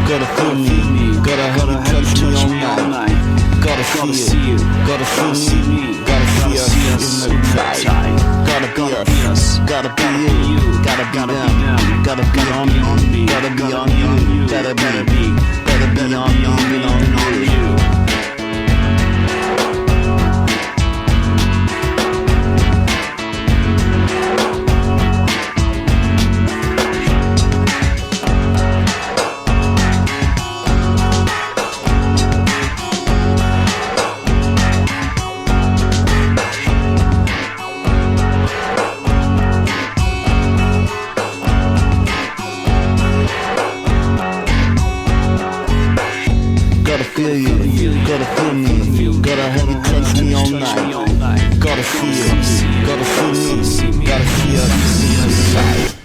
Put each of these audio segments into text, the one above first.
gotta feel me, gotta have you touch me all night. Gotta see you, gotta feel me, gotta see us in the tight. Gotta be us, gotta be you, gotta be them, gotta be on me, gotta be on you, gotta be on you. Feel you, gotta feel me, gotta have you touch me all night. Gotta feel, gotta feel me, gotta feel inside.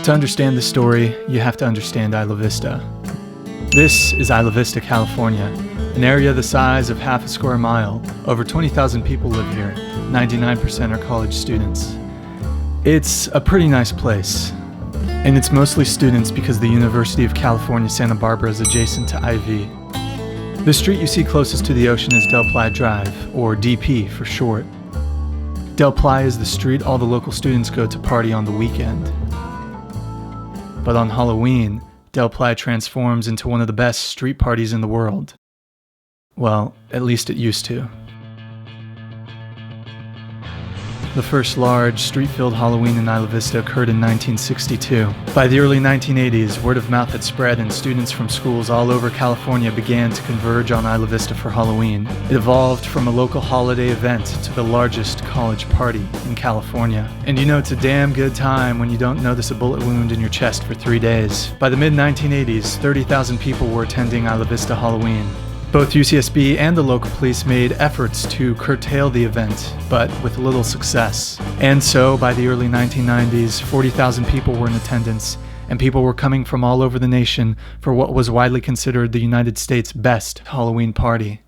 To understand the story, you have to understand Isla Vista. This is Isla Vista, California, an area the size of half a square mile. Over 20,000 people live here, 99% are college students. It's a pretty nice place, and it's mostly students because the University of California, Santa Barbara is adjacent to IV. The street you see closest to the ocean is Del Playa Drive, or DP for short. Del Playa is the street all the local students go to party on the weekend. But on Halloween, Del Playa transforms into one of the best street parties in the world. Well, at least it used to. The first large, street-filled Halloween in Isla Vista occurred in 1962. By the early 1980s, word of mouth had spread and students from schools all over California began to converge on Isla Vista for Halloween. It evolved from a local holiday event to the largest college party in California. And you know it's a damn good time when you don't notice a bullet wound in your chest for 3 days. By the mid-1980s, 30,000 people were attending Isla Vista Halloween. Both UCSB and the local police made efforts to curtail the event, but with little success. And so, by the early 1990s, 40,000 people were in attendance, and people were coming from all over the nation for what was widely considered the United States' best Halloween party.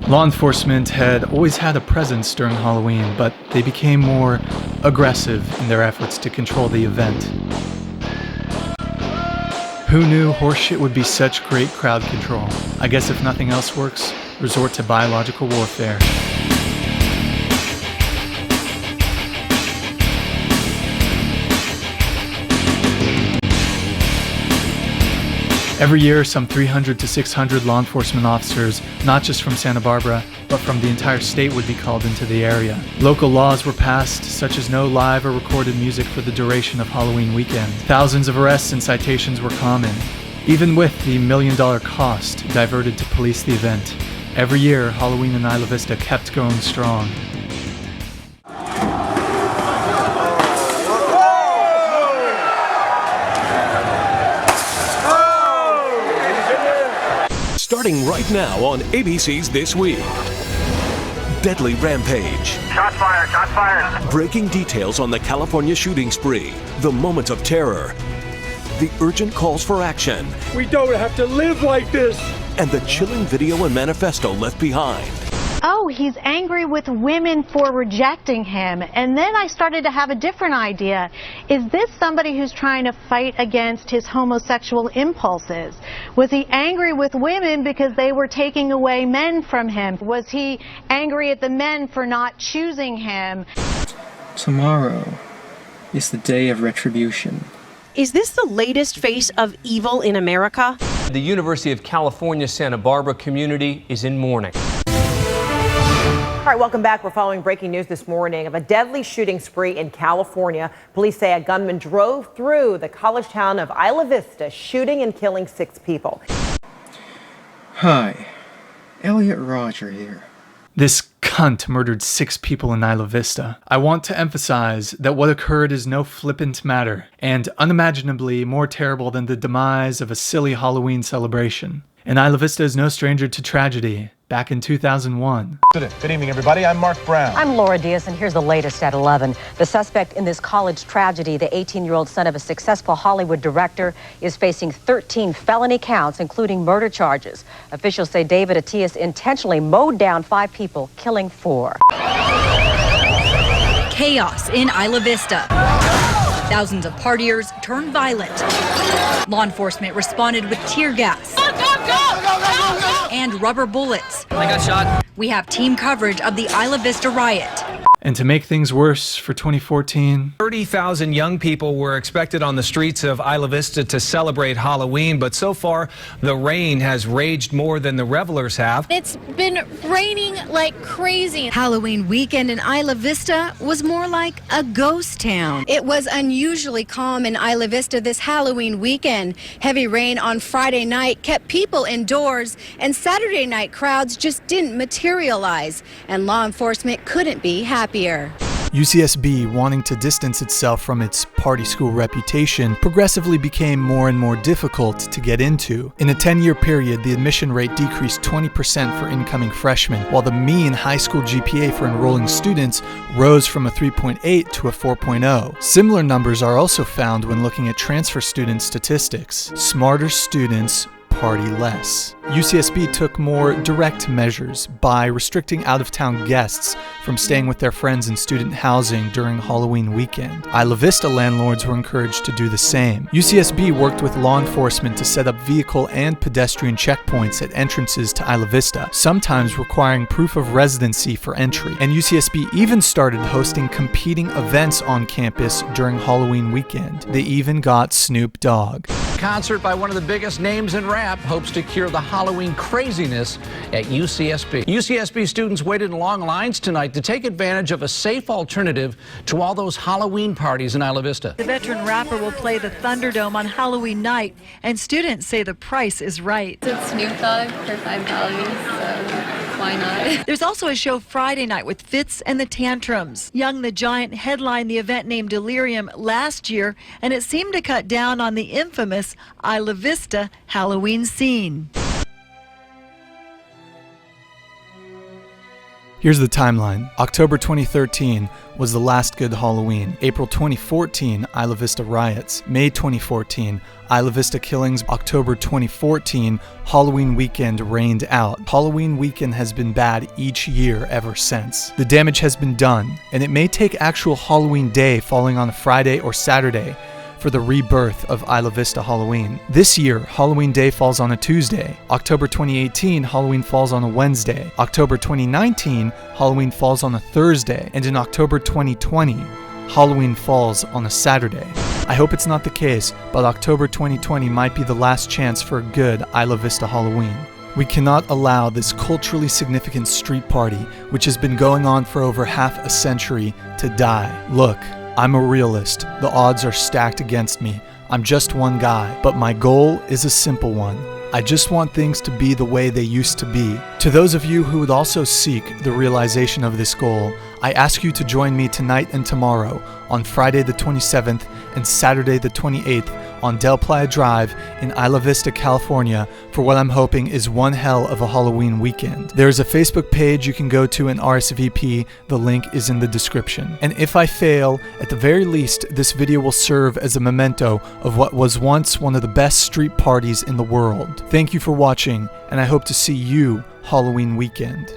Law enforcement had always had a presence during Halloween, but they became more aggressive in their efforts to control the event. Who knew horseshit would be such great crowd control? I guess if nothing else works, resort to biological warfare. Every year, some 300 to 600 law enforcement officers, not just from Santa Barbara, but from the entire state, would be called into the area. Local laws were passed, such as no live or recorded music for the duration of Halloween weekend. Thousands of arrests and citations were common. Even with the $1 million cost diverted to police the event, every year, Halloween in Isla Vista kept going strong. Starting right now on ABC's This Week. Deadly rampage. Shots fired, shots fired. Breaking details on the California shooting spree. The moments of terror. The urgent calls for action. We don't have to live like this. And the chilling video and manifesto left behind. Oh, he's angry with women for rejecting him. And then I started to have a different idea. Is this somebody who's trying to fight against his homosexual impulses? Was he angry with women because they were taking away men from him? Was he angry at the men for not choosing him? Tomorrow is the day of retribution. Is this the latest face of evil in America? The University of California, Santa Barbara community is in mourning. All right, welcome back. We're following breaking news this morning of a deadly shooting spree in California. Police say a gunman drove through the college town of Isla Vista, shooting and killing 6 people. Hi, Elliot Roger here. This cunt murdered 6 people in Isla Vista. I want to emphasize that what occurred is no flippant matter, and unimaginably more terrible than the demise of a silly Halloween celebration. And Isla Vista is no stranger to tragedy. Back in 2001. Good evening, everybody. I'm Mark Brown. I'm Laura Diaz, and here's the latest at 11. The suspect in this college tragedy, the 18-year-old son of a successful Hollywood director, is facing 13 felony counts, including murder charges. Officials say David Atias intentionally mowed down 5 people, killing 4. Chaos in Isla Vista. Thousands of partiers turned violent. Law enforcement responded with tear gas and rubber bullets. I got shot. We have team coverage of the Isla Vista riot. And to make things worse, for 2014, 30,000 young people were expected on the streets of Isla Vista to celebrate Halloween, but so far the rain has raged more than the revelers have. It's been raining like crazy. Halloween weekend in Isla Vista was more like a ghost town. It was unusually calm in Isla Vista this Halloween weekend. Heavy rain on Friday night kept people indoors, and Saturday night crowds just didn't materialize, and law enforcement couldn't be happier. UCSB, wanting to distance itself from its party school reputation, progressively became more and more difficult to get into. In a 10-year period, the admission rate decreased 20% for incoming freshmen, while the mean high school GPA for enrolling students rose from a 3.8 to a 4.0. Similar numbers are also found when looking at transfer student statistics. Smarter students party less. UCSB took more direct measures by restricting out-of-town guests from staying with their friends in student housing during Halloween weekend. Isla Vista landlords were encouraged to do the same. UCSB worked with law enforcement to set up vehicle and pedestrian checkpoints at entrances to Isla Vista, sometimes requiring proof of residency for entry. And UCSB even started hosting competing events on campus during Halloween weekend. They even got Snoop Dogg. Concert by one of the biggest names in rap hopes to cure the Halloween craziness at UCSB. UCSB students waited in long lines tonight to take advantage of a safe alternative to all those Halloween parties in Isla Vista. The veteran rapper will play the Thunderdome on Halloween night, and students say the price is right. It's Snoop Dogg for $5, so why not? There's also a show Friday night with Fitz and the Tantrums. Young the Giant headlined the event named Delirium last year, and it seemed to cut down on the infamous Isla Vista Halloween scene. Here's the timeline. October 2013 was the last good Halloween. April 2014, Isla Vista riots. May 2014, Isla Vista killings. October 2014, Halloween weekend rained out. Halloween weekend has been bad each year ever since. The damage has been done, and it may take actual Halloween day falling on a Friday or Saturday for the rebirth of Isla Vista Halloween. This year, Halloween Day falls on a Tuesday. October 2018, Halloween falls on a Wednesday. October 2019, Halloween falls on a Thursday. And in October 2020, Halloween falls on a Saturday. I hope it's not the case, but October 2020 might be the last chance for a good Isla Vista Halloween. We cannot allow this culturally significant street party, which has been going on for over half a century, to die. Look, I'm a realist. The odds are stacked against me. I'm just one guy, but my goal is a simple one. I just want things to be the way they used to be. To those of you who would also seek the realization of this goal, I ask you to join me tonight and tomorrow on Friday the 27th and Saturday the 28th on Del Playa Drive in Isla Vista, California for what I'm hoping is one hell of a Halloween weekend. There's a Facebook page you can go to and RSVP. The link is in the description. And if I fail, at the very least, this video will serve as a memento of what was once one of the best street parties in the world. Thank you for watching, and I hope to see you Halloween weekend.